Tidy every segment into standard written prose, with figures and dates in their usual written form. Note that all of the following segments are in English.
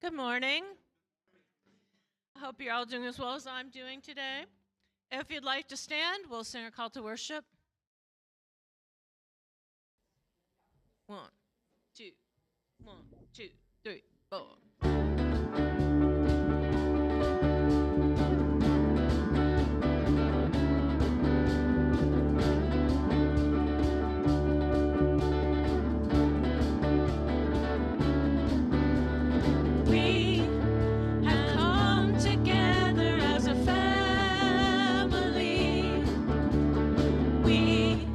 Good morning. I hope you're all doing as well as I'm doing today. If you'd like to stand, we'll sing a call to worship. 1, 2, 1, 2, 3, 4. We have come together as a family. We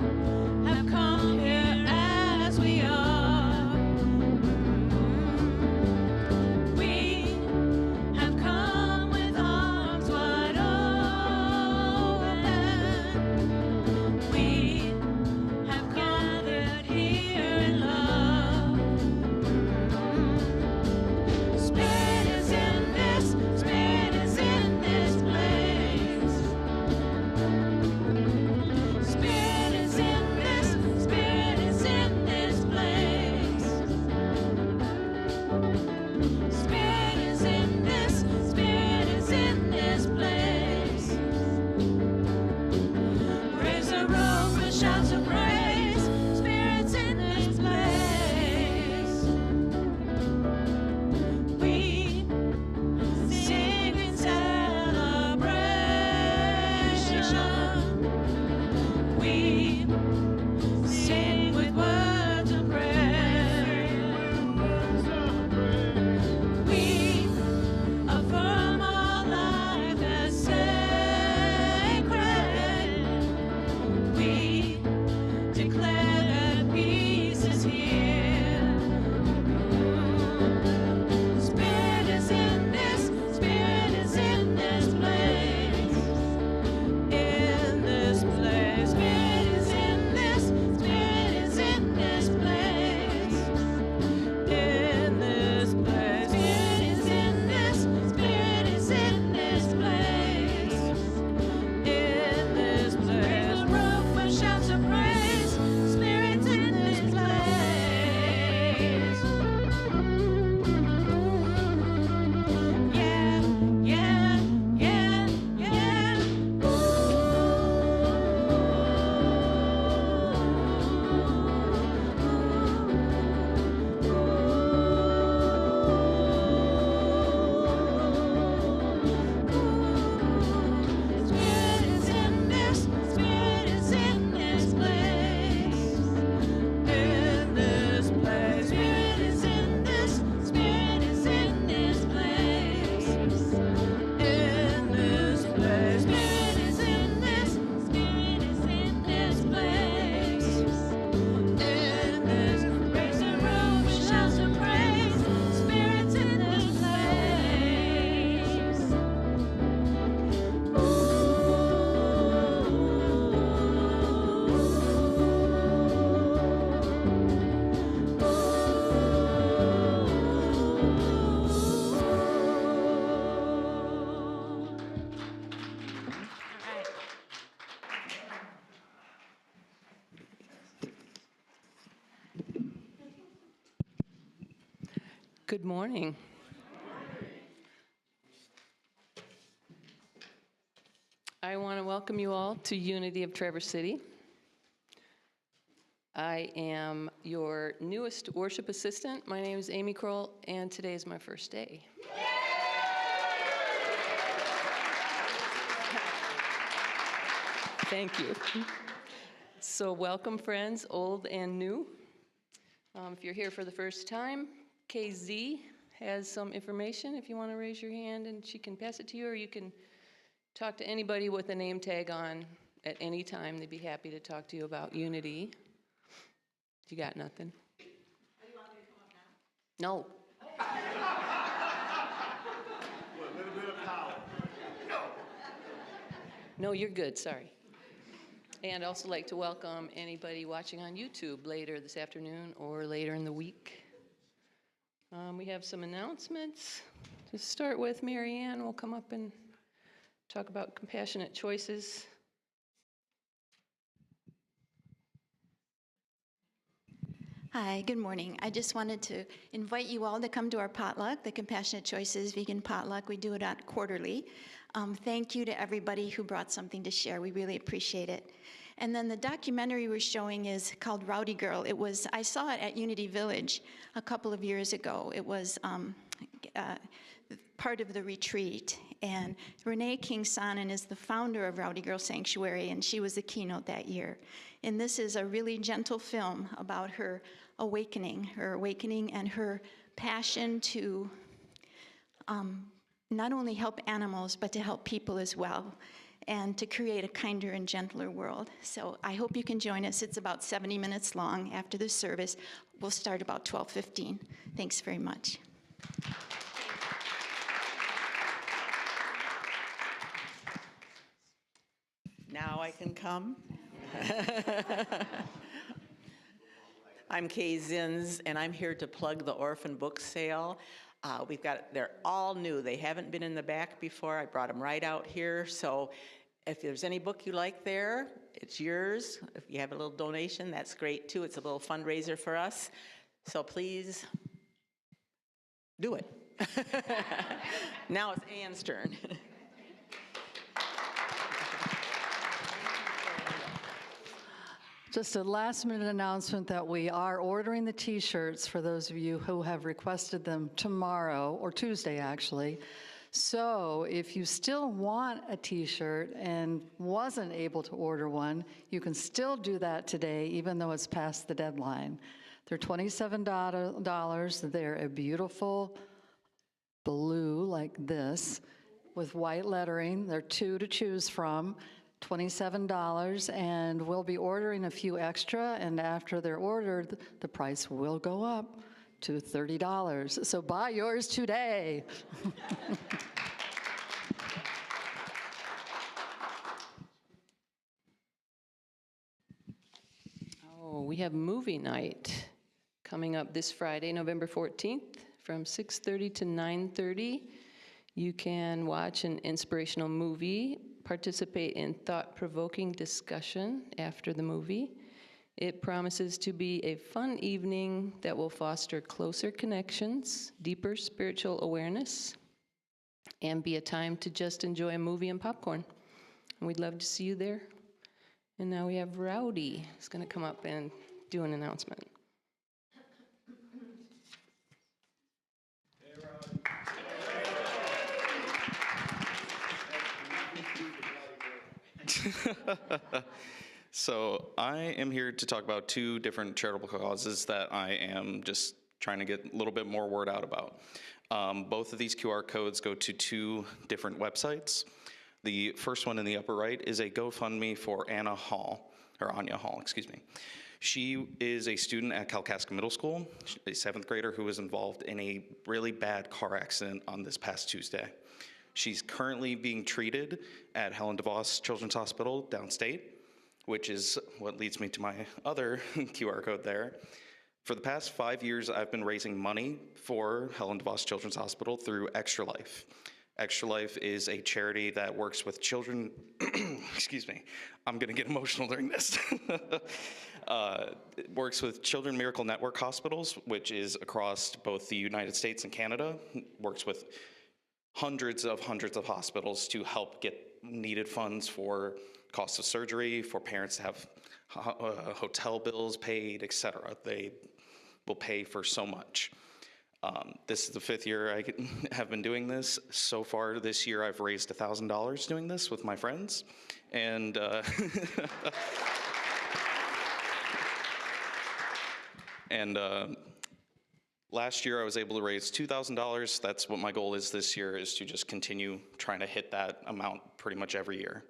have come here as we are. We have come with arms wide open. We have gathered here in love. Spirit is in this, Spirit is in this place. Spirit is in this, Spirit is in this place. Spirit is in this, Spirit is in this place. Raise a rope and shout of praise. Spirit's in this place. We sing in celebration. We sing with words of prayer. We affirm our life as sacred. We declare that peace is here. Spirit is in this, Spirit is in this place. In this place, Spirit is in this, Spirit is in this place. In this place, Spirit is in this, Spirit is in this place. In this place, room with shouts of praise. Spirit's in this place. Yeah, yeah, yeah, yeah. Spirit is in this, Spirit is in this place. In this place, Spirit is in this, Spirit is in this place. In this place, Spirit is in this, Spirit is in this place. In this, raise the roof and shout some praise. Spirit's in this place. Good morning. I want to welcome you all to Unity of Traverse City. I am your newest worship assistant. My name is Amy Kroll, and today is my first day. Thank you. So welcome, friends, old and new. If you're here for the first time, KZ has some information if you want to raise your hand and she can pass it to you, or you can talk to anybody with a name tag on at any time. They'd be happy to talk to you about Unity. You got nothing? Are you want me to come up now? No. A little bit of power. No, you're good, sorry. And I'd also like to welcome anybody watching on YouTube later this afternoon or later in the week. We have some announcements. To start with, Mary Ann will come up and talk about compassionate choices. Hi, good morning. I just wanted to invite you all to come to our potluck, the Compassionate Choices Vegan Potluck. We do it at quarterly. Thank you to everybody who brought something to share. We really appreciate it. And then the documentary we're showing is called Rowdy Girl. I saw it at Unity Village a couple of years ago. It was part of the retreat. And Renee King Sonnen is the founder of Rowdy Girl Sanctuary, and she was the keynote that year. And this is a really gentle film about her awakening and her passion to not only help animals, but to help people as well, and to create a kinder and gentler world. So I hope you can join us. It's about 70 minutes long after the service. We'll start about 12:15. Thanks very much. Now I can come. I'm Kay Zins, and I'm here to plug the orphan book sale. They're all new. They haven't been in the back before. I brought them right out here. So if there's any book you like there, it's yours. If you have a little donation, that's great too. It's a little fundraiser for us. So please do it. Now it's Anne's turn. Just a last-minute announcement that we are ordering the T-shirts for those of you who have requested them tomorrow, or Tuesday, actually. So if you still want a T-shirt and wasn't able to order one, you can still do that today, even though it's past the deadline. They're $27. They're a beautiful blue, like this, with white lettering. There are two to choose from. $27, and we'll be ordering a few extra, and after they're ordered, the price will go up to $30. So buy yours today. Oh, we have movie night coming up this Friday, November 14th, from 6:30 to 9:30. You can watch an inspirational movie, participate in thought-provoking discussion after the movie. It promises to be a fun evening that will foster closer connections, deeper spiritual awareness, and be a time to just enjoy a movie and popcorn. And we'd love to see you there. And now we have Rowdy, who's going to come up and do an announcement. So I am here to talk about two different charitable causes that I am just trying to get a little bit more word out about. Both of these QR codes go to two different websites. The first one in the upper right is a GoFundMe for Anya Hall, excuse me. She is a student at Kalkaska Middle School, a 7th grader who was involved in a really bad car accident on this past Tuesday. She's currently being treated at Helen DeVos Children's Hospital downstate, which is what leads me to my other QR code there. For the past 5 years, I've been raising money for Helen DeVos Children's Hospital through Extra Life. Extra Life is a charity that works with children, excuse me, I'm gonna get emotional during this. It works with Children Miracle Network Hospitals, which is across both the United States and Canada, works with hundreds of hospitals to help get needed funds for costs of surgery, for parents to have hotel bills paid, etc. They will pay for so much. This is the 5th year I have been doing this. So far this year, I've raised $1,000 doing this with my friends. And last year, I was able to raise $2,000. That's what my goal is this year, is to just continue trying to hit that amount pretty much every year.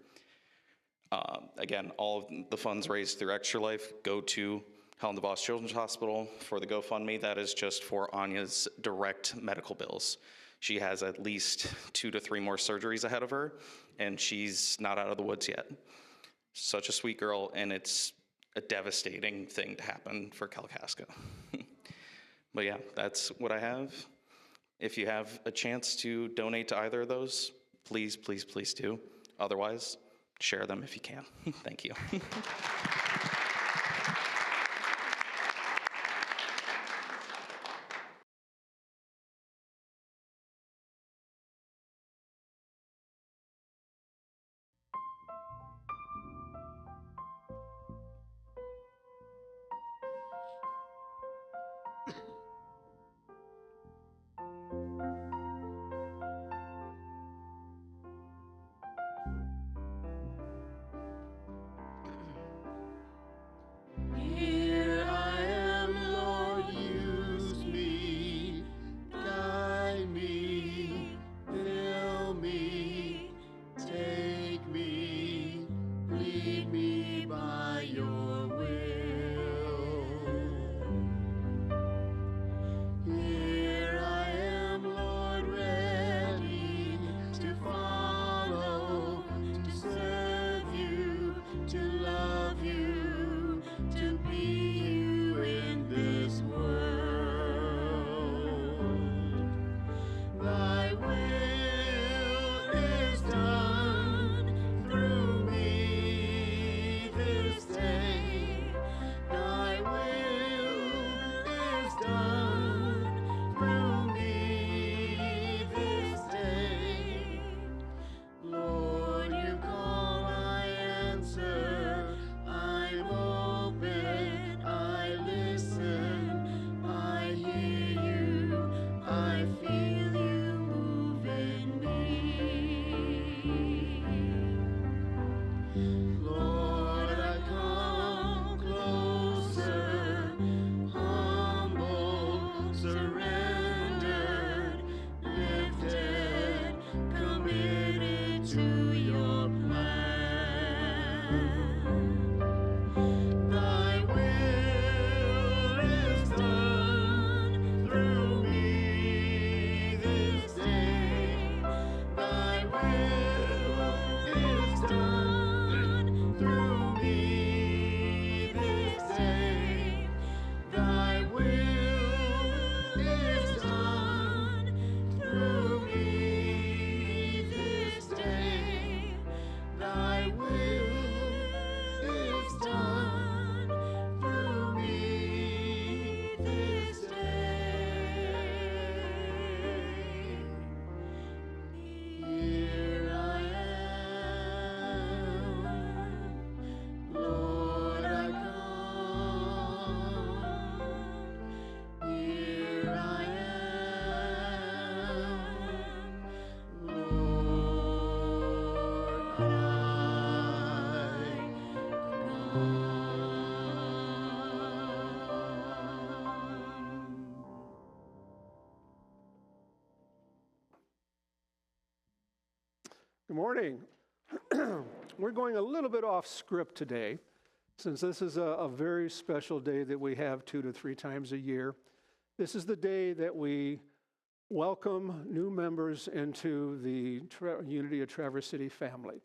Again, all of the funds raised through Extra Life go to Helen DeVos Children's Hospital. For the GoFundMe, that is just for Anya's direct medical bills. She has at least 2 to 3 more surgeries ahead of her, and she's not out of the woods yet. Such a sweet girl, and it's a devastating thing to happen for Kalkaska. But yeah, that's what I have. If you have a chance to donate to either of those, please, please, please do. Otherwise, share them if you can. Thank you. is done through me this day. Thy will is done through me this day. Thy will is done through me this day. Here I am, Lord, I come. Here I am, Lord, I come. Good morning. We're going a little bit off script today, since this is a very special day that we have 2 to 3 times a year. This is the day that we welcome new members into the Unity of Traverse City family.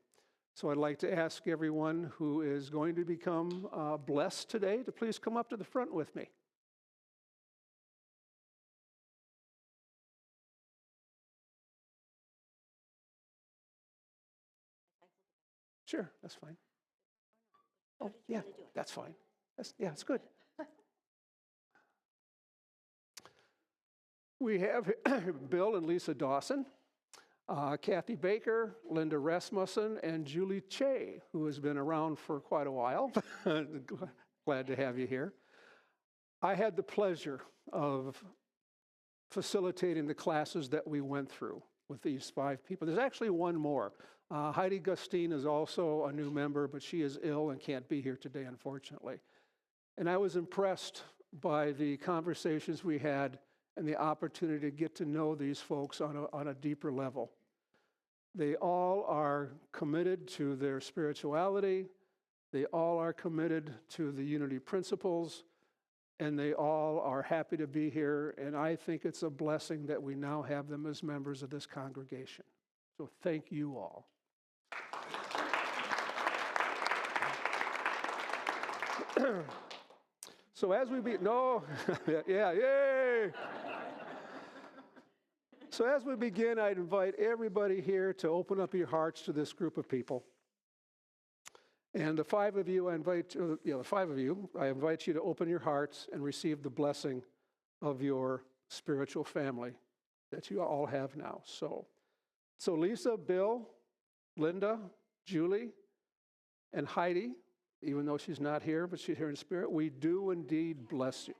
So I'd like to ask everyone who is going to become blessed today to please come up to the front with me. Sure, that's fine. Oh, yeah, that's fine. Yeah, it's good. We have Bill and Lisa Dawson, Kathy Baker, Linda Rasmussen, and Julie Che, who has been around for quite a while. Glad to have you here. I had the pleasure of facilitating the classes that we went through with these 5 people. There's actually one more. Heidi Gustine is also a new member, but she is ill and can't be here today, unfortunately. And I was impressed by the conversations we had and the opportunity to get to know these folks on a deeper level. They all are committed to their spirituality. They all are committed to the unity principles, and they all are happy to be here. And I think it's a blessing that we now have them as members of this congregation. So thank you all. So as we yay! So as we begin, I'd invite everybody here to open up your hearts to this group of people. And the 5 of you, I invite you to open your hearts and receive the blessing of your spiritual family that you all have now. So Lisa, Bill, Linda, Julie, and Heidi, even though she's not here, but she's here in spirit, we do indeed bless you.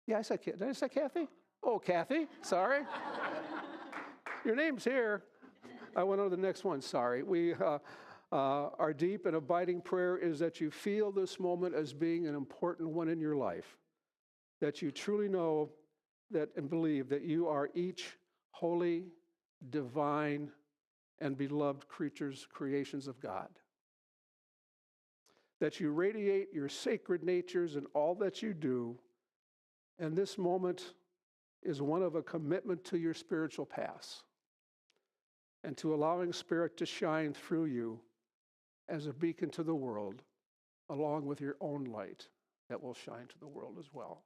Yeah, I said, did I say Kathy? Oh, Kathy, sorry. Your name's here. I went on to the next one, sorry. Our deep and abiding prayer is that you feel this moment as being an important one in your life, that you truly know that and believe that you are each holy, divine, and beloved creations of God. That you radiate your sacred natures in all that you do, and this moment is one of a commitment to your spiritual paths and to allowing Spirit to shine through you as a beacon to the world, along with your own light that will shine to the world as well.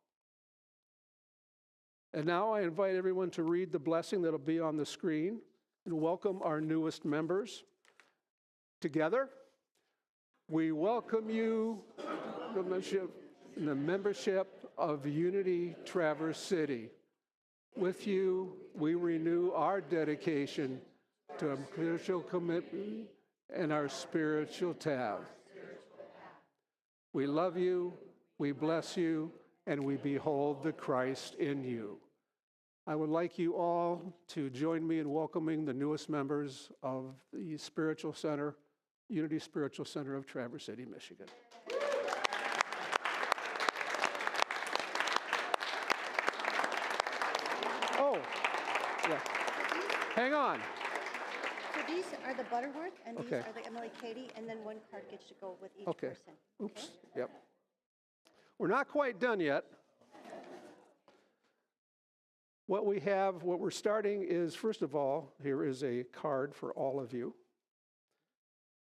And now I invite everyone to read the blessing that'll be on the screen and welcome our newest members. Together, we welcome you in the membership of Unity Traverse City. With you, we renew our dedication to a spiritual commitment and our spiritual tab. We love you, we bless you, and we behold the Christ in you. I would like you all to join me in welcoming the newest members of the Spiritual Center, Unity Spiritual Center of Traverse City, Michigan. Oh, yeah. Hang on. So these are the Butterworth, and these Okay. are the Emily Katie, and then one card gets to go with each Okay. person. Oops. Yep. We're not quite done yet. What we're starting is, first of all, here is a card for all of you.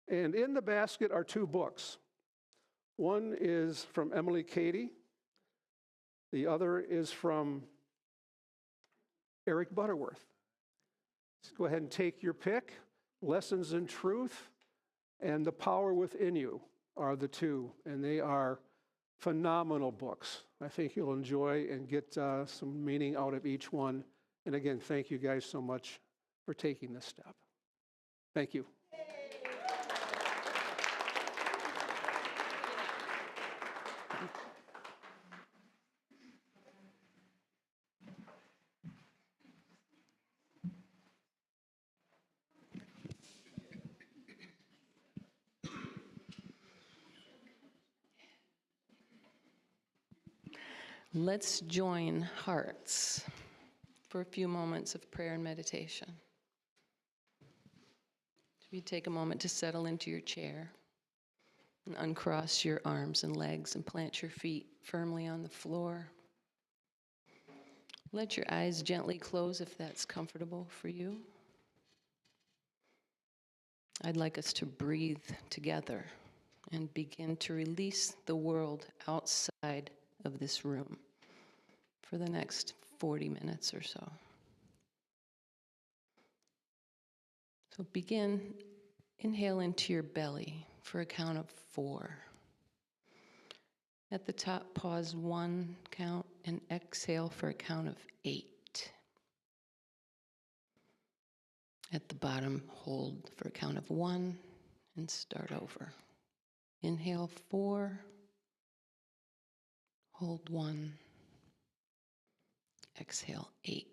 And in the basket are 2 books. One is from Emily Cady. The other is from Eric Butterworth. Let's go ahead and take your pick. Lessons in Truth and The Power Within You are the 2, and they are phenomenal books. I think you'll enjoy and get some meaning out of each one. And again, thank you guys so much for taking this step. Thank you. Let's join hearts for a few moments of prayer and meditation. You take a moment to settle into your chair and uncross your arms and legs and plant your feet firmly on the floor. Let your eyes gently close if that's comfortable for you. I'd like us to breathe together and begin to release the world outside of this room for the next 40 minutes or so. So inhale into your belly for a count of 4. At the top, pause 1 count and exhale for a count of 8. At the bottom, hold for a count of 1 and start over. Inhale 4, hold 1, exhale 8.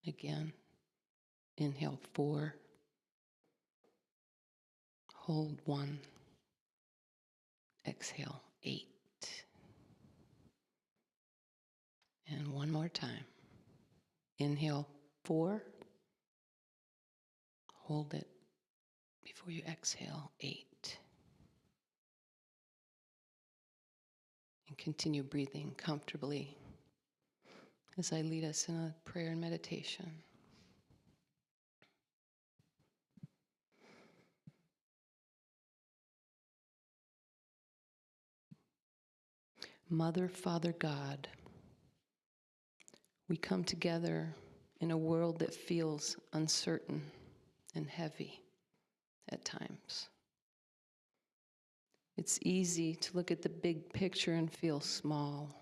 Again, inhale 4, hold 1, exhale 8. And one more time. Inhale 4, hold it before you exhale 8. And continue breathing comfortably as I lead us in a prayer and meditation. Mother, Father, God, we come together in a world that feels uncertain and heavy at times. It's easy to look at the big picture and feel small,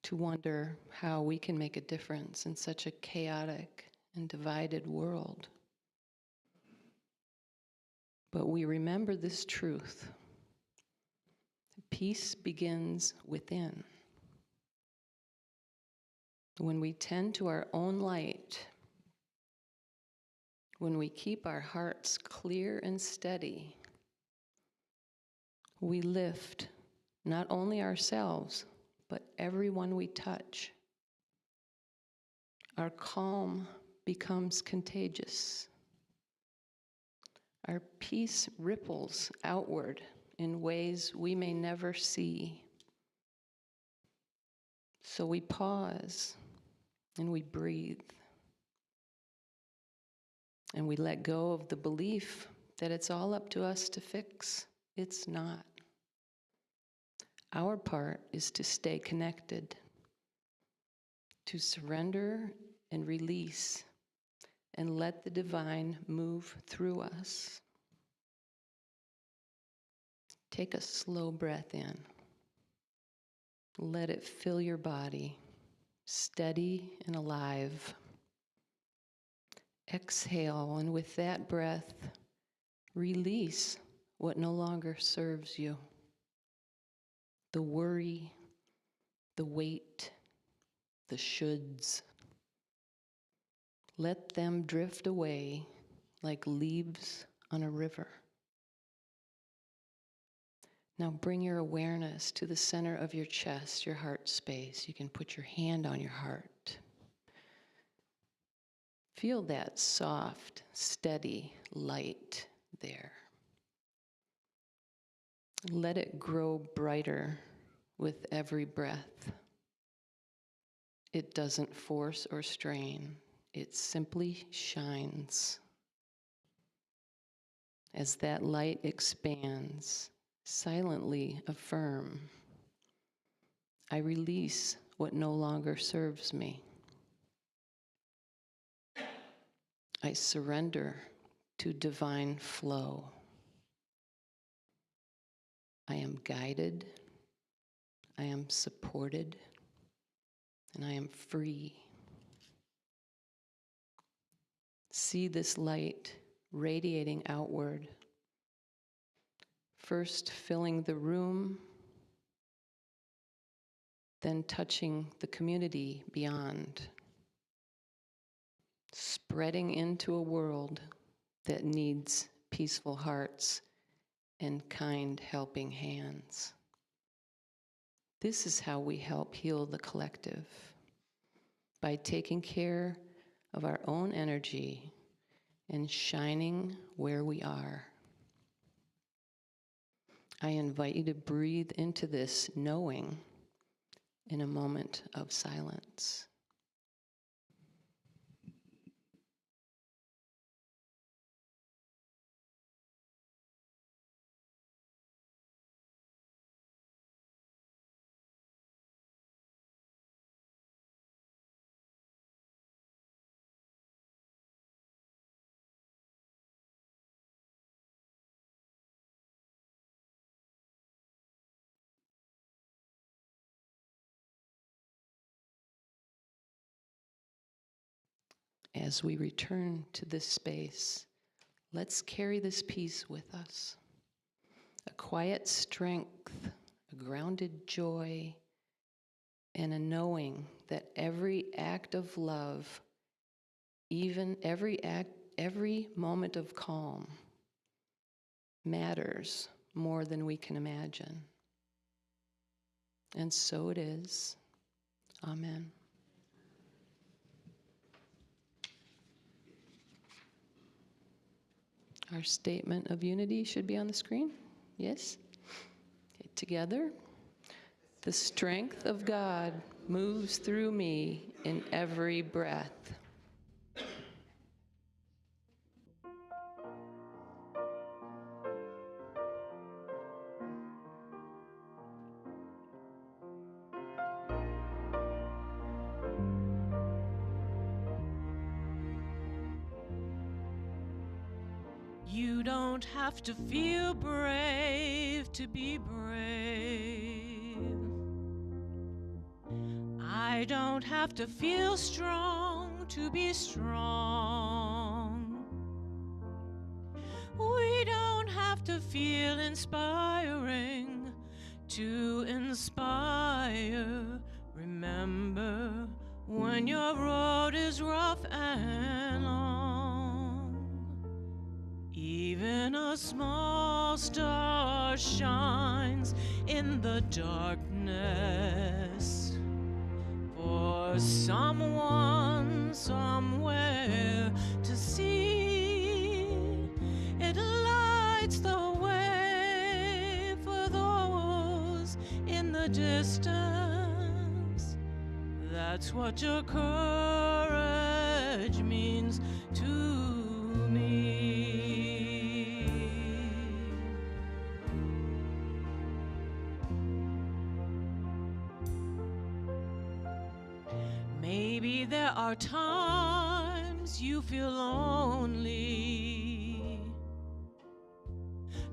to wonder how we can make a difference in such a chaotic and divided world. But we remember this truth. Peace begins within. When we tend to our own light, when we keep our hearts clear and steady, we lift not only ourselves, but everyone we touch. Our calm becomes contagious. Our peace ripples outward in ways we may never see. So we pause and we breathe. And we let go of the belief that it's all up to us to fix. It's not. Our part is to stay connected, to surrender and release, and let the divine move through us. Take a slow breath in. Let it fill your body, steady and alive. Exhale, and with that breath, release what no longer serves you. The worry, the weight, the shoulds. Let them drift away like leaves on a river. Now bring your awareness to the center of your chest, your heart space. You can put your hand on your heart. Feel that soft, steady light there. Let it grow brighter with every breath. It doesn't force or strain, it simply shines. As that light expands, silently affirm, I release what no longer serves me. I surrender to divine flow. I am guided, I am supported, and I am free. See this light radiating outward, first filling the room, then touching the community beyond, spreading into a world that needs peaceful hearts and kind helping hands. This is how we help heal the collective, by taking care of our own energy and shining where we are. I invite you to breathe into this knowing in a moment of silence. As we return to this space, let's carry this peace with us. A quiet strength, a grounded joy, and a knowing that every act of love, even every moment of calm, matters more than we can imagine. And so it is. Amen. Our statement of unity should be on the screen. Yes? Okay, together. The strength of God moves through me in every breath. You don't have to feel brave to be brave. I don't have to feel strong to be strong. We don't have to feel inspiring to inspire. Remember, when your road is rough and long, even a small star shines in the darkness. For someone somewhere to see, it lights the way for those in the distance. That's what your courage means to me. Maybe there are times you feel lonely,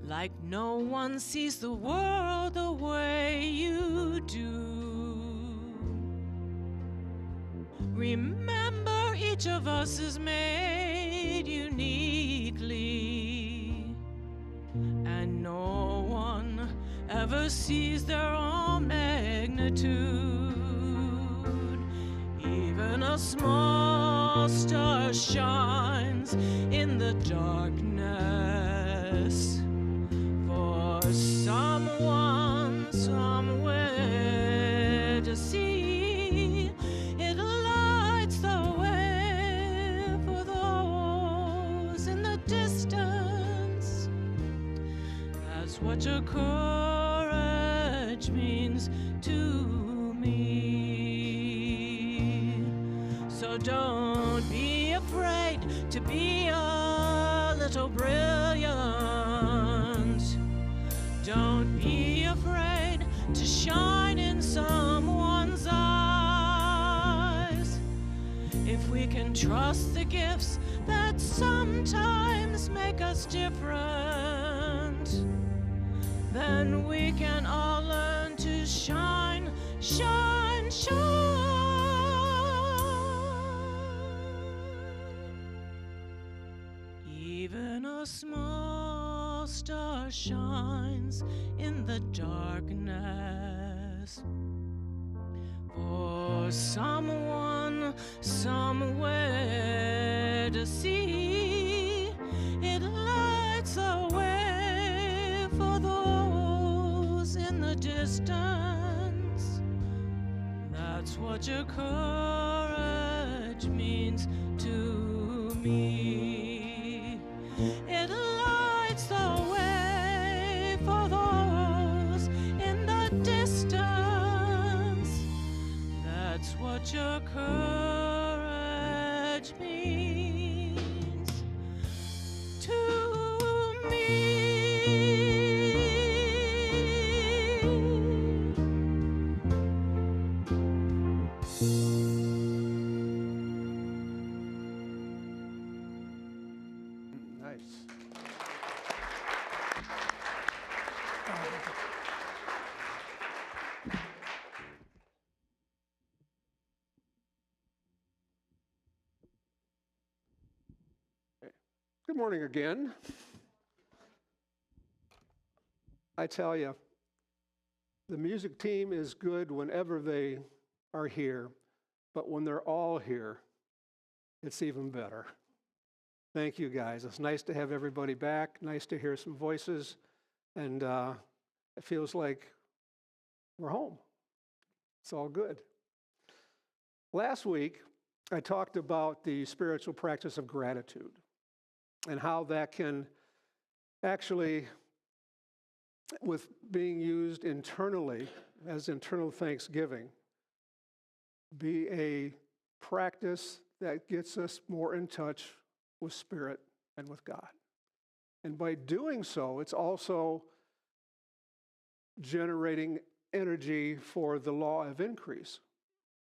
like no one sees the world the way you do. Remember, each of us is made uniquely, and no one ever sees their own magnitude. Even a small star shines in the darkness. For someone somewhere to see, it lights the way for those in the distance. That's what your courage means So don't be afraid to be a little brilliant. Don't be afraid to shine in someone's eyes. If we can trust the gifts that sometimes make us different, then we can all learn to shine, shine, shine. Even a small star shines in the darkness for someone somewhere to see. It lights a way for those in the distance. That's what your courage means to me. It lights the way for those in the distance. That's what your courage means to me. Nice. Good morning again. I tell you, the music team is good whenever they are here, but when they're all here, it's even better. Thank you, guys. It's nice to have everybody back, nice to hear some voices, and it feels like we're home. It's all good. Last week, I talked about the spiritual practice of gratitude and how that can actually, with being used internally as internal thanksgiving, be a practice that gets us more in touch with Spirit and with God. And by doing so, it's also generating energy for the law of increase.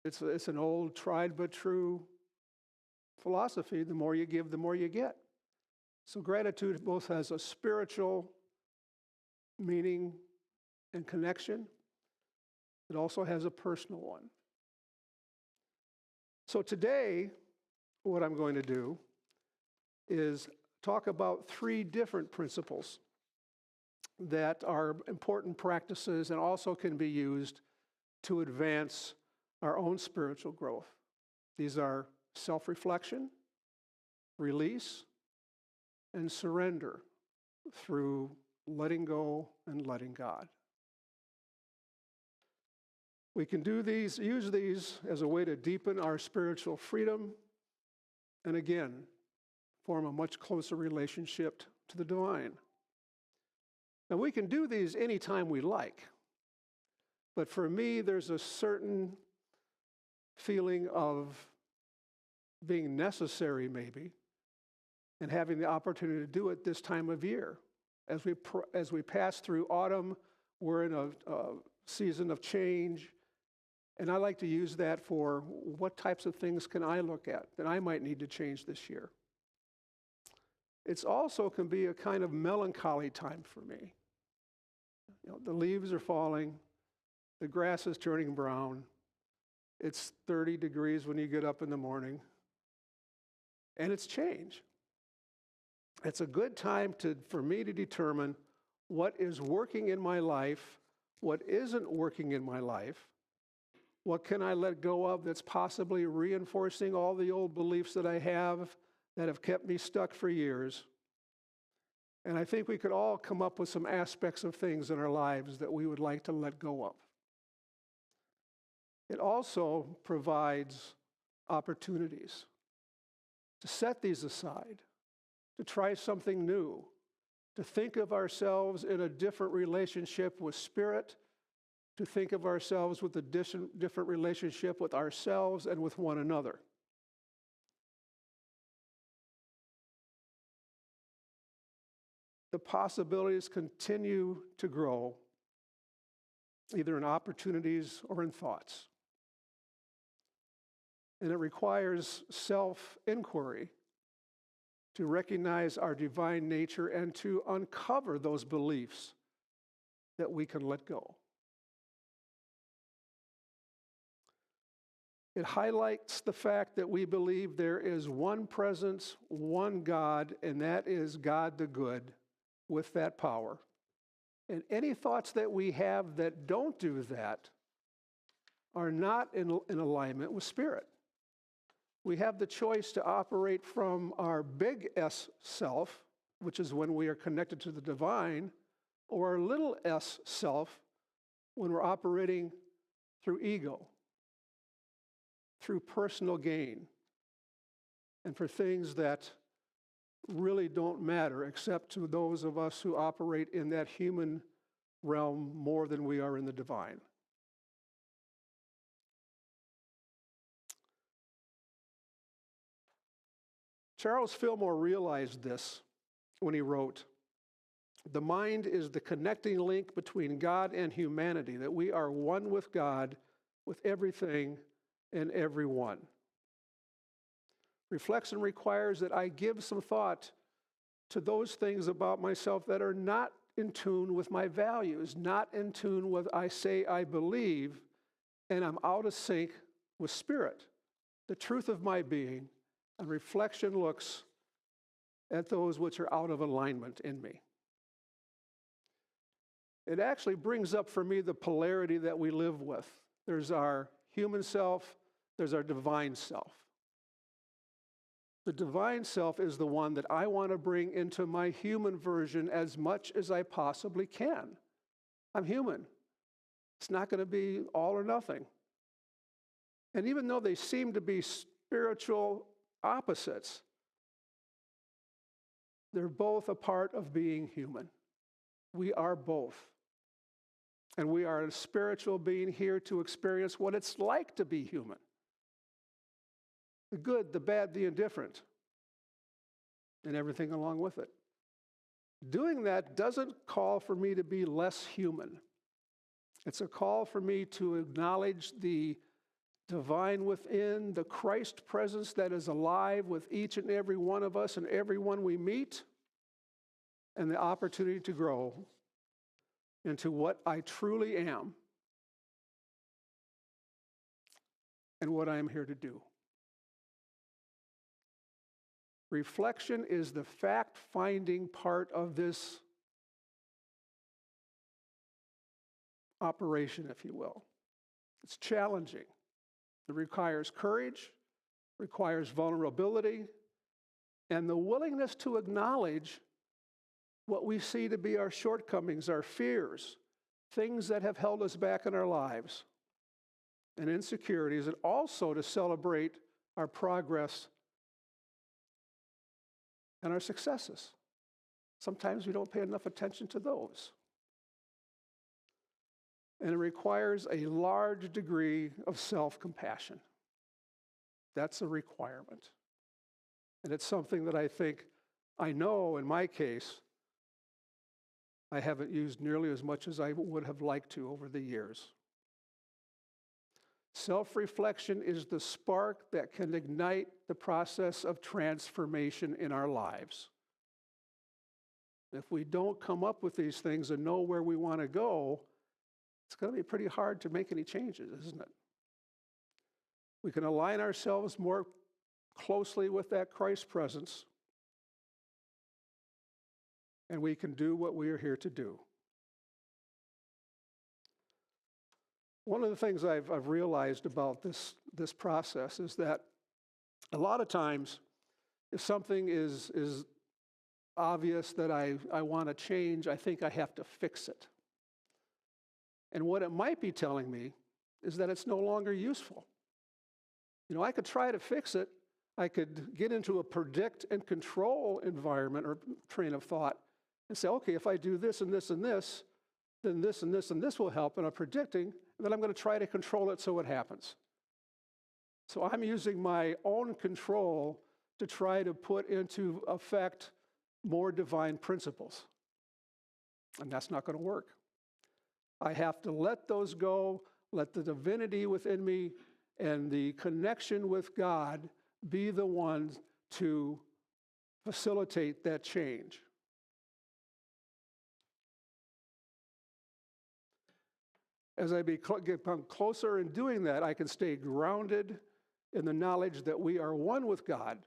It's an old tried but true philosophy. The more you give, the more you get. So gratitude both has a spiritual meaning and connection. It also has a personal one. So today, what I'm going to do is talk about 3 different principles that are important practices and also can be used to advance our own spiritual growth. These are self-reflection, release, and surrender through letting go and letting God. We can use these as a way to deepen our spiritual freedom and again, form a much closer relationship to the divine. Now we can do these anytime we like, but for me there's a certain feeling of being necessary maybe and having the opportunity to do it this time of year. As we pass through autumn, we're in a season of change, and I like to use that for what types of things can I look at that I might need to change this year. It also can be a kind of melancholy time for me. You know, the leaves are falling, the grass is turning brown, it's 30 degrees when you get up in the morning, and it's change. It's a good time for me to determine what is working in my life, what isn't working in my life, what can I let go of that's possibly reinforcing all the old beliefs that I have that have kept me stuck for years. And I think we could all come up with some aspects of things in our lives that we would like to let go of. It also provides opportunities to set these aside, to try something new, to think of ourselves in a different relationship with Spirit, to think of ourselves with a different relationship with ourselves and with one another. the possibilities continue to grow, either in opportunities or in thoughts. And it requires self-inquiry to recognize our divine nature and to uncover those beliefs that we can let go. It highlights the fact that we believe there is one presence, one God, and that is God the good with that power. And any thoughts that we have that don't do that are not in alignment with Spirit. We have the choice to operate from our big S self, which is when we are connected to the divine, or our little s self when we're operating through ego, through personal gain, and for things that really don't matter except to those of us who operate in that human realm more than we are in the divine. Charles Fillmore realized this when he wrote, "The mind is the connecting link between God and humanity, that we are one with God, with everything and everyone." Reflection requires that I give some thought to those things about myself that are not in tune with my values, not in tune with I say I believe, and I'm out of sync with Spirit, the truth of my being, and reflection looks at those which are out of alignment in me. It actually brings up for me the polarity that we live with. There's our human self, there's our divine self. The divine self is the one that I want to bring into my human version as much as I possibly can. I'm human. It's not going to be all or nothing. And even though they seem to be spiritual opposites, they're both a part of being human. We are both. And we are a spiritual being here to experience what it's like to be human. The good, the bad, the indifferent, and everything along with it. Doing that doesn't call for me to be less human. It's a call for me to acknowledge the divine within, the Christ presence that is alive with each and every one of us and everyone we meet, and the opportunity to grow into what I truly am and what I am here to do. Reflection is the fact-finding part of this operation, if you will. It's challenging. It requires courage, requires vulnerability, and the willingness to acknowledge what we see to be our shortcomings, our fears, things that have held us back in our lives, and insecurities, and also to celebrate our progress and our successes. Sometimes we don't pay enough attention to those. And it requires a large degree of self-compassion. That's a requirement. And it's something that I think, I know in my case, I haven't used nearly as much as I would have liked to over the years. Self-reflection is the spark that can ignite the process of transformation in our lives. If we don't come up with these things and know where we want to go, it's going to be pretty hard to make any changes, isn't it? We can align ourselves more closely with that Christ presence, and we can do what we are here to do. One of the things I've realized about this process is that a lot of times, if something is obvious that I want to change, I think I have to fix it. And what it might be telling me is that it's no longer useful. You know, I could try to fix it. I could get into a predict and control environment or train of thought and say, okay, if I do this and this and this, then this and this and this will help, and I'm predicting, and then I'm going to try to control it so it happens. So I'm using my own control to try to put into effect more divine principles. And that's not going to work. I have to let those go, let the divinity within me and the connection with God be the ones to facilitate that change. As I become closer in doing that, I can stay grounded in the knowledge that we are one with God,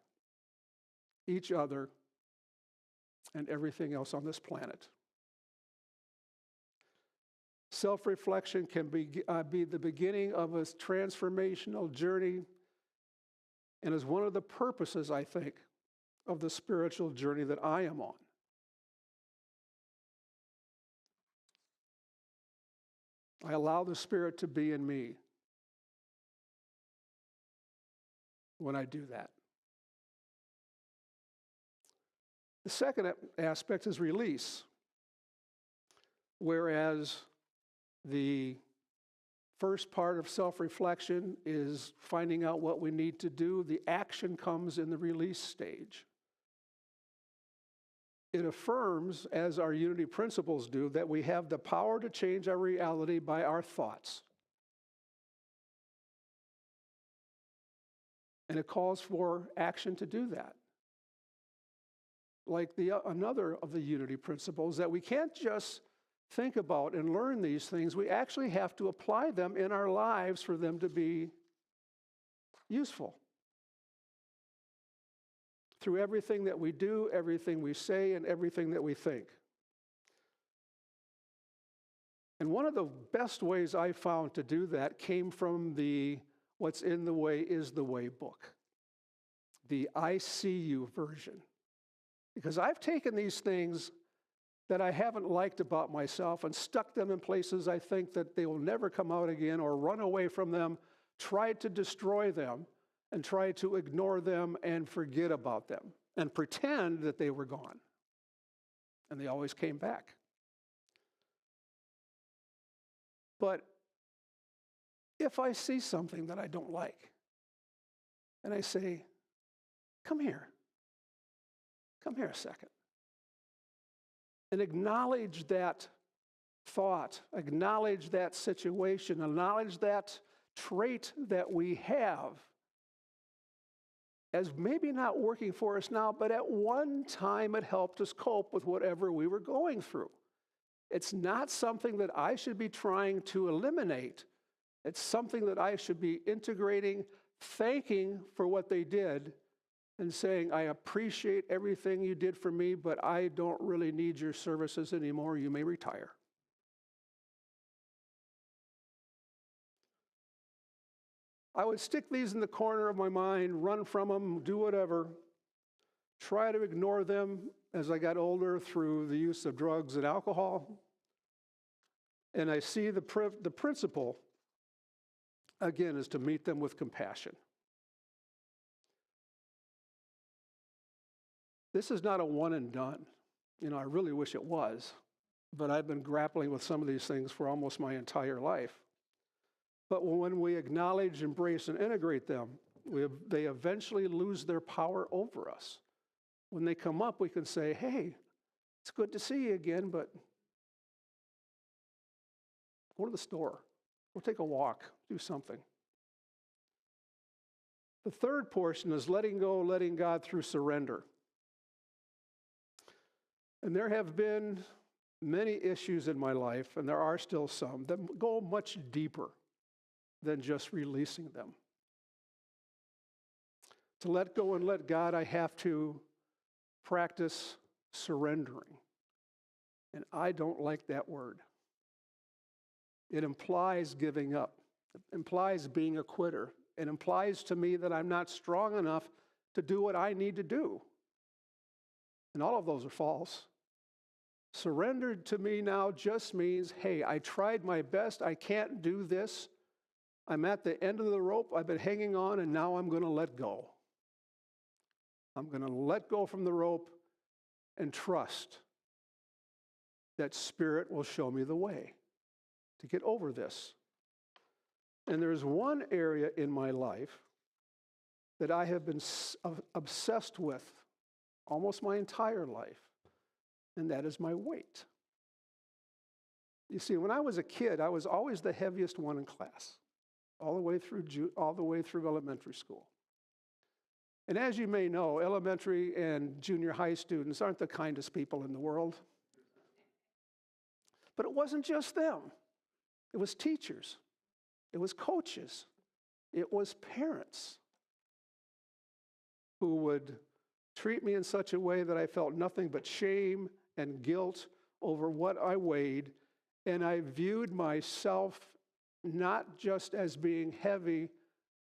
each other, and everything else on this planet. Self-reflection can be the beginning of a transformational journey and is one of the purposes, I think, of the spiritual journey that I am on. I allow the Spirit to be in me when I do that. The second aspect is release, whereas the first part of self-reflection is finding out what we need to do. The action comes in the release stage. It affirms, as our unity principles do, that we have the power to change our reality by our thoughts. And it calls for action to do that. Like another of the unity principles, that we can't just think about and learn these things, we actually have to apply them in our lives for them to be useful. Through everything that we do, everything we say, and everything that we think. And one of the best ways I found to do that came from the What's in the Way is the Way book, the I See You version. Because I've taken these things that I haven't liked about myself and stuck them in places I think that they will never come out again, or run away from them, tried to destroy them, and tried to ignore them and forget about them and pretend that they were gone. And they always came back. But if I see something that I don't like, and I say, come here a second, and acknowledge that thought, acknowledge that situation, acknowledge that trait that we have, as maybe not working for us now, but at one time it helped us cope with whatever we were going through. It's not something that I should be trying to eliminate. It's something that I should be integrating, thanking for what they did, and saying, I appreciate everything you did for me, but I don't really need your services anymore. You may retire. I would stick these in the corner of my mind, run from them, do whatever, try to ignore them as I got older through the use of drugs and alcohol. And I see the principle, again, is to meet them with compassion. This is not a one and done. I really wish it was, but I've been grappling with some of these things for almost my entire life. But when we acknowledge, embrace, and integrate them, they eventually lose their power over us. When they come up, we can say, hey, it's good to see you again, but go to the store, go take a walk, do something. The third portion is letting go, letting God through surrender. And there have been many issues in my life, and there are still some, that go much deeper than just releasing them. To let go and let God, I have to practice surrendering. And I don't like that word. It implies giving up. It implies being a quitter. It implies to me that I'm not strong enough to do what I need to do. And all of those are false. Surrendered to me now just means, hey, I tried my best. I can't do this. I'm at the end of the rope. I've been hanging on, and now I'm going to let go. I'm going to let go from the rope and trust that Spirit will show me the way to get over this. And there's one area in my life that I have been obsessed with almost my entire life, and that is my weight. You see, when I was a kid, I was always the heaviest one in class, all the way through elementary school. And as you may know, elementary and junior high students aren't the kindest people in the world. But it wasn't just them. It was teachers. It was coaches. It was parents who would treat me in such a way that I felt nothing but shame and guilt over what I weighed. And I viewed myself not just as being heavy,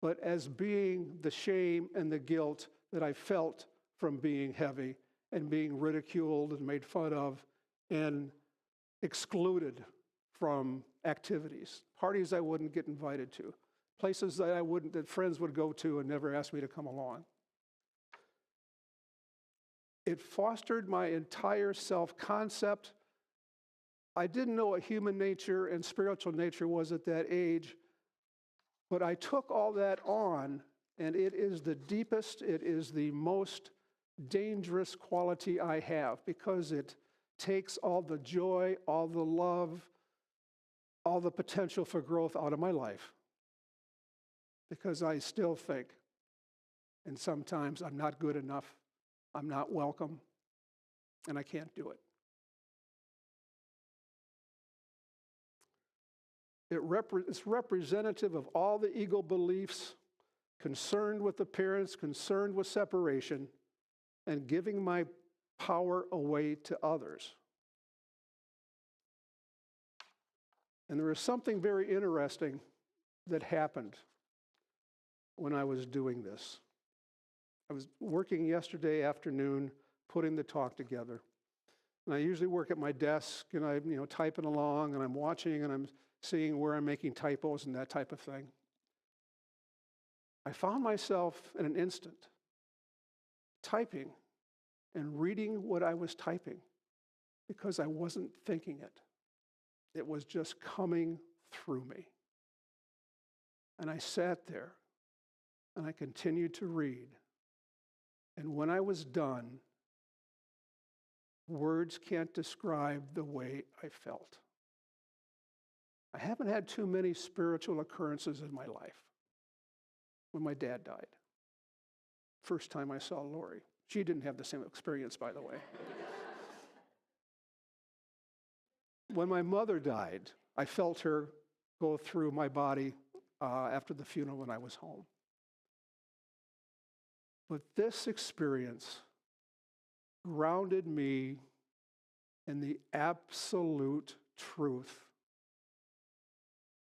but as being the shame and the guilt that I felt from being heavy and being ridiculed and made fun of and excluded from activities, parties I wouldn't get invited to, places that friends would go to and never ask me to come along. It fostered my entire self-concept. I didn't know what human nature and spiritual nature was at that age, but I took all that on, and it is the deepest, it is the most dangerous quality I have, because it takes all the joy, all the love, all the potential for growth out of my life. Because I still think, and sometimes I'm not good enough, I'm not welcome, and I can't do it. It's representative of all the ego beliefs, concerned with appearance, concerned with separation, and giving my power away to others. And there was something very interesting that happened when I was doing this. I was working yesterday afternoon, putting the talk together. And I usually work at my desk, and I'm typing along, and I'm watching, and I'm seeing where I'm making typos and that type of thing. I found myself in an instant typing and reading what I was typing because I wasn't thinking it. It was just coming through me. And I sat there and I continued to read. And when I was done, words can't describe the way I felt. I haven't had too many spiritual occurrences in my life. When my dad died, first time I saw Lori. She didn't have the same experience, by the way. When my mother died, I felt her go through my body after the funeral when I was home. But this experience grounded me in the absolute truth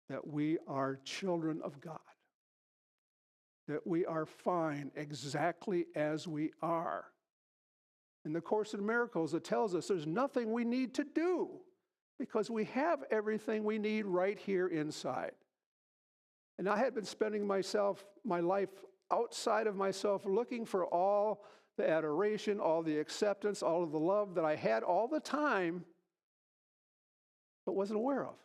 that we are children of God, that we are fine exactly as we are. In the Course in Miracles, it tells us there's nothing we need to do because we have everything we need right here inside. And I had been spending my life outside of myself, looking for all the adoration, all the acceptance, all of the love that I had all the time, but wasn't aware of.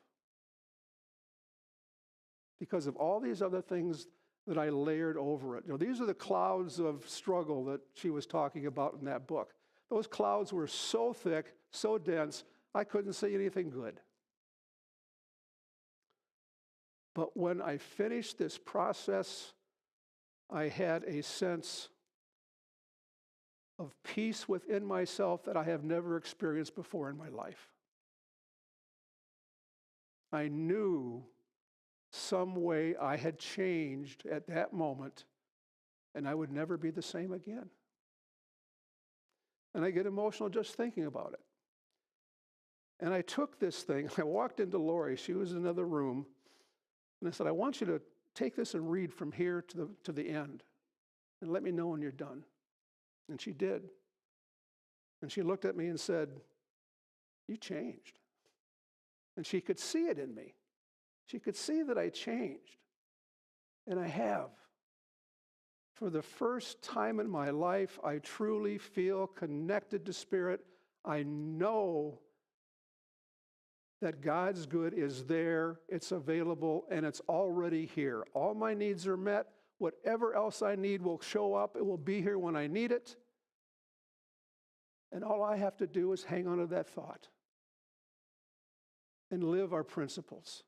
Because of all these other things that I layered over it. These are the clouds of struggle that she was talking about in that book. Those clouds were so thick, so dense, I couldn't see anything good. But when I finished this process, I had a sense of peace within myself that I have never experienced before in my life. I knew some way I had changed at that moment, and I would never be the same again. And I get emotional just thinking about it. And I took this thing, I walked into Lori, she was in another room, and I said, I want you to take this and read from here to the end, and let me know when you're done. And she did. And she looked at me and said, you changed. And she could see it in me. She could see that I changed, and I have. For the first time in my life, I truly feel connected to Spirit. I know that God's good is there, it's available, and it's already here. All my needs are met. Whatever else I need will show up. It will be here when I need it. And all I have to do is hang on to that thought. and live our principles,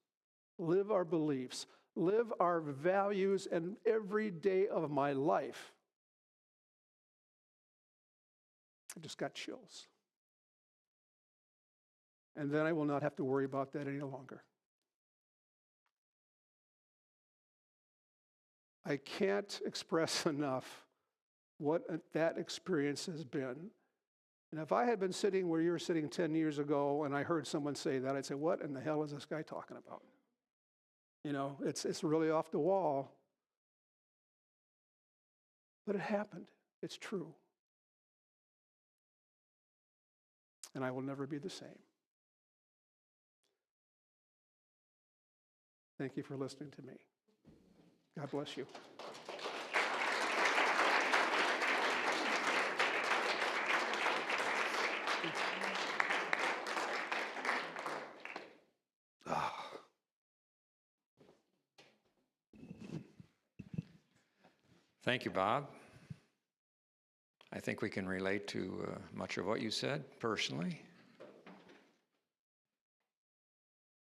live our beliefs, live our values and every day of my life. I just got chills. And then I will not have to worry about that any longer. I can't express enough what that experience has been. And if I had been sitting where you were sitting 10 years ago and I heard someone say that, I'd say, what in the hell is this guy talking about? You know, it's really off the wall. But it happened. It's true. And I will never be the same. Thank you for listening to me. God bless you. Thank you, Bob. I think we can relate to much of what you said personally.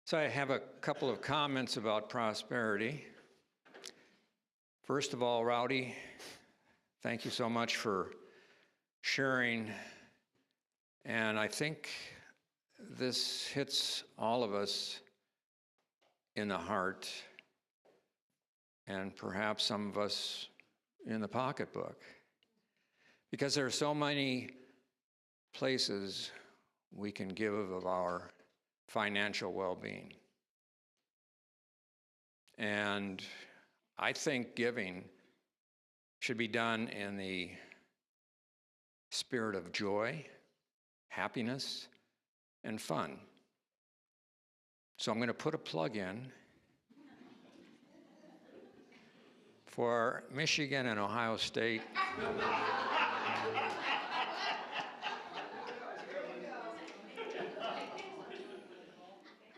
So I have a couple of comments about prosperity. First of all, Rowdy, thank you so much for sharing. And I think this hits all of us in the heart, and perhaps some of us in the pocketbook, because there are so many places we can give of our financial well-being. And I think giving should be done in the spirit of joy, happiness, and fun. So I'm going to put a plug in for Michigan and Ohio State.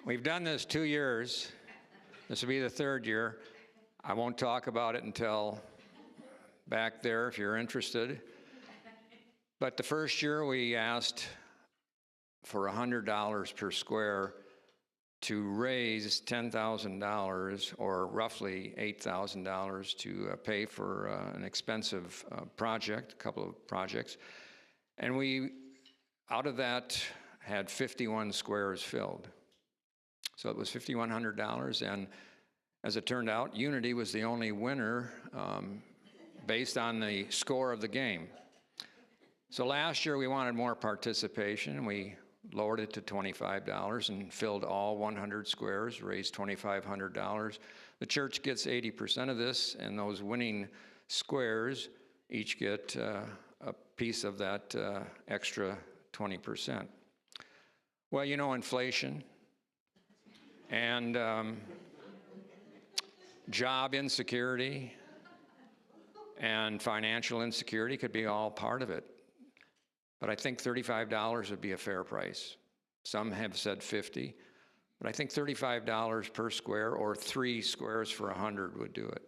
We've done this 2 years. This will be the third year. I won't talk about it until back there if you're interested. But the first year we asked for $100 per square to raise $10,000 or roughly $8,000 to pay for an expensive project, a couple of projects. And we, out of that, had 51 squares filled. So it was $5,100, and as it turned out, Unity was the only winner based on the score of the game. So last year we wanted more participation, and we lowered it to $25 and filled all 100 squares, raised $2,500. The church gets 80% of this, and those winning squares each get a piece of that extra 20%. Well, you know, inflation and job insecurity and financial insecurity could be all part of it. But I think $35 would be a fair price. Some have said $50, but I think $35 per square or 3 squares for 100 would do it.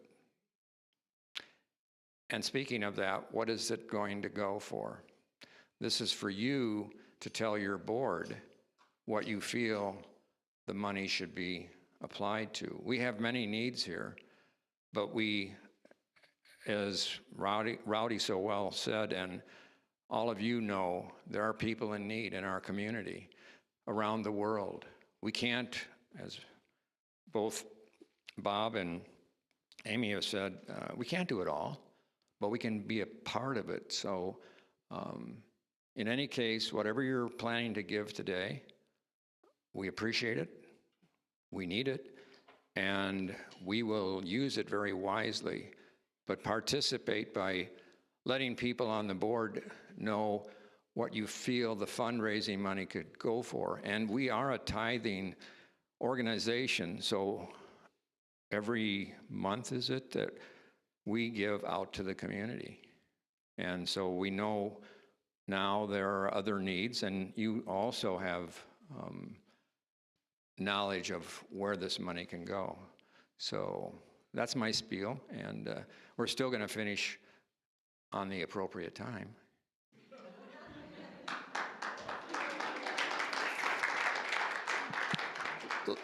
And speaking of that, what is it going to go for? This is for you to tell your board what you feel the money should be applied to. We have many needs here, but we, as Rowdy so well said, and all of you know, there are people in need in our community around the world. We can't, as both Bob and Amy have said, we can't do it all, but we can be a part of it. So in any case, whatever you're planning to give today, we appreciate it, we need it, and we will use it very wisely, but participate by letting people on the board know what you feel the fundraising money could go for. And we are a tithing organization, so every month, is it, that we give out to the community. And so we know now there are other needs, and you also have knowledge of where this money can go. So that's my spiel, and we're still going to finish on the appropriate time.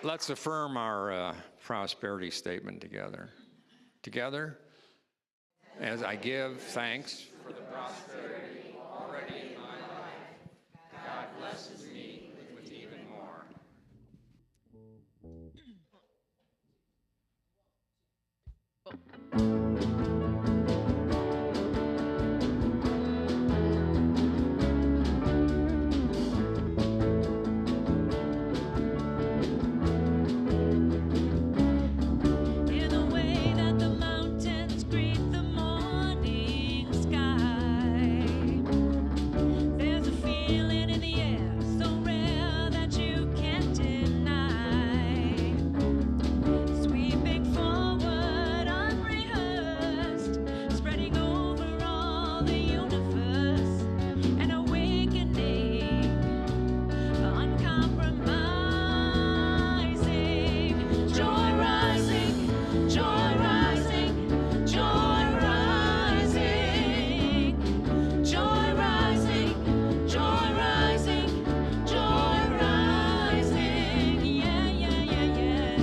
let's affirm our prosperity statement together. Together, as I give thanks for the prosperity already in my life, God blesses me with even more. In the way that the mountains greet the morning sky, there's a feeling in the air so rare that you can't deny. Sweeping forward unrehearsed, spreading over all the universe, an awakening, uncompromising, joy rising, joy rising, joy rising, joy rising, joy rising, joy rising, yeah, yeah, yeah, yeah.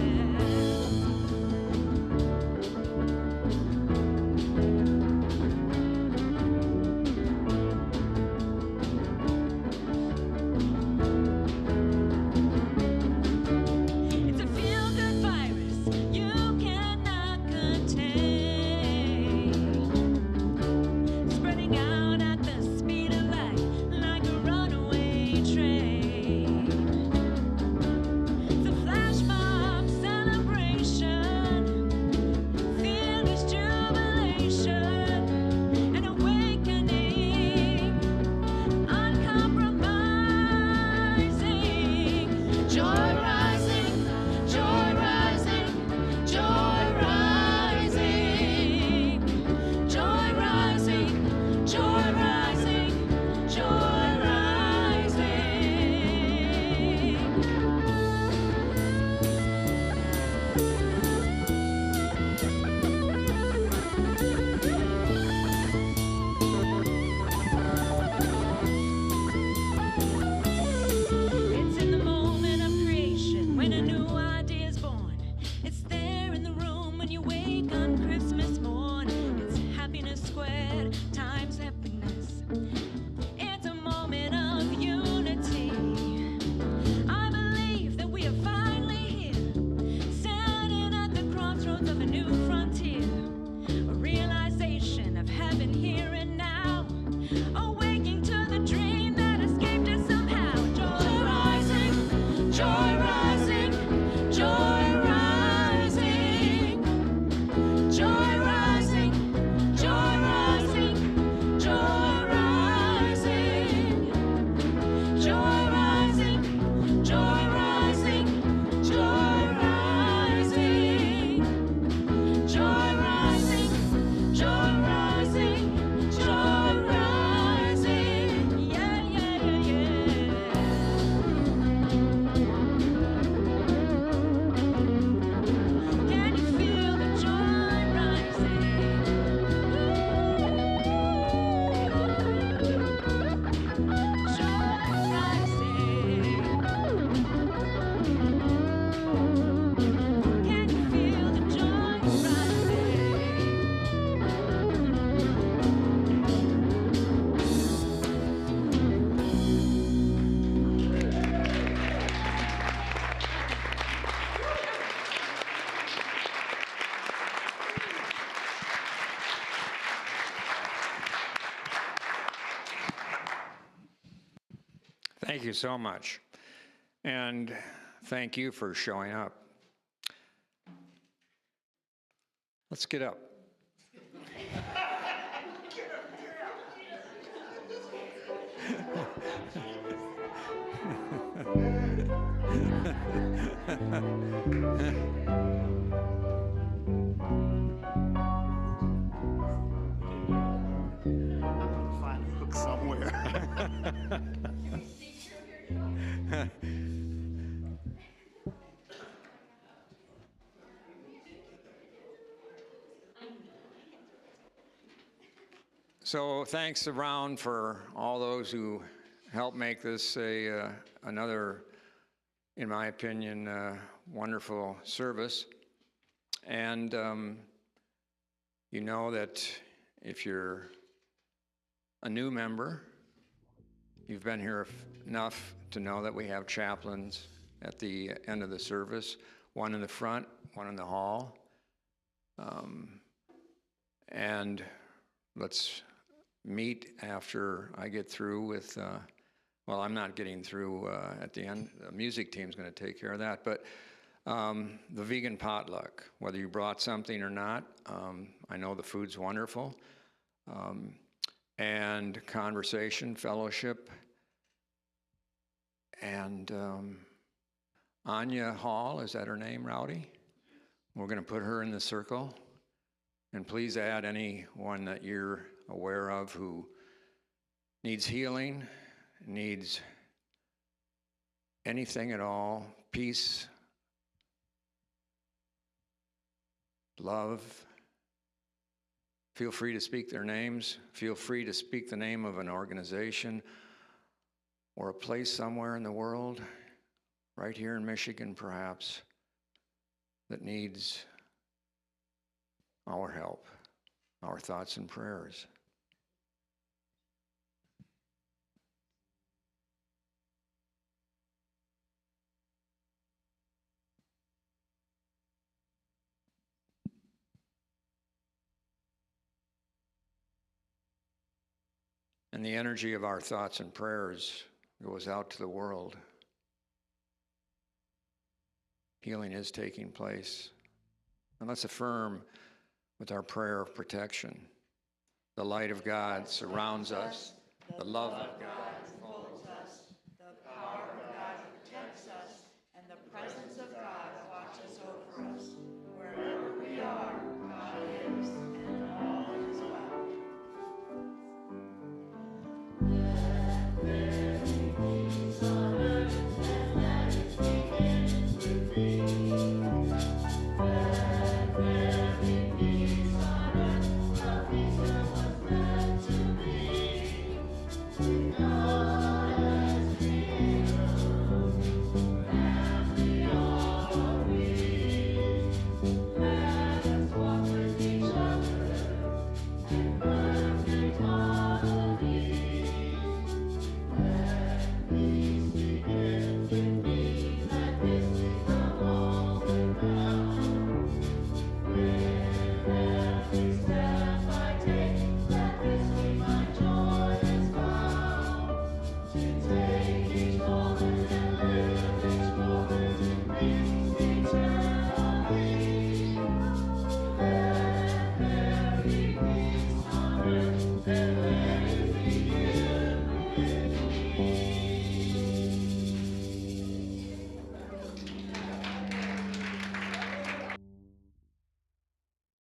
It's a feel-good virus you cannot contain, spreading out at the speed of light like a runaway train. It's a flash mob celebration, fearless jubilation, an awakening, uncompromising, joy rising, joy rising, joy rising, joy rising, joy rising, joy It's in the moment of creation when a new idea is born. It's there in the room when you wake on Christmas morn. It's happiness squared times happiness. It's a moment of unity. I believe that we are finally here, standing at the crossroads of a new frontier. A realization of heaven here and now, awaking to the dream that escaped us somehow. Joy rising, joy rising, joy rising, joy rising, joy rising, joy rising, joy rising, joy rising, joy rising, joy rising, joy rising, joy rising, yeah, yeah, yeah, yeah. Can you feel the joy rising? Joy rising. Can you feel the joy rising? Thank you so much. And thank you for showing up. Let's get up. Find a hook somewhere. So thanks around for all those who helped make this another in my opinion, wonderful service. And you know that if you're a new member, you've been here enough to know that we have chaplains at the end of the service, one in the front, one in the hall. And let's meet after I get through with, well, I'm not getting through at the end. The music team's going to take care of that. But the vegan potluck, whether you brought something or not, I know the food's wonderful. And conversation, fellowship. And Anya Hall, is that her name, Rowdy? We're going to put her in the circle. And please add anyone that you're aware of who needs healing, needs anything at all, peace, love. Feel free to speak their names. Feel free to speak the name of an organization or a place somewhere in the world, right here in Michigan perhaps, that needs our help, our thoughts and prayers. And the energy of our thoughts and prayers goes out to the world. Healing is taking place. And let's affirm with our prayer of protection. The light of God surrounds us. The love of God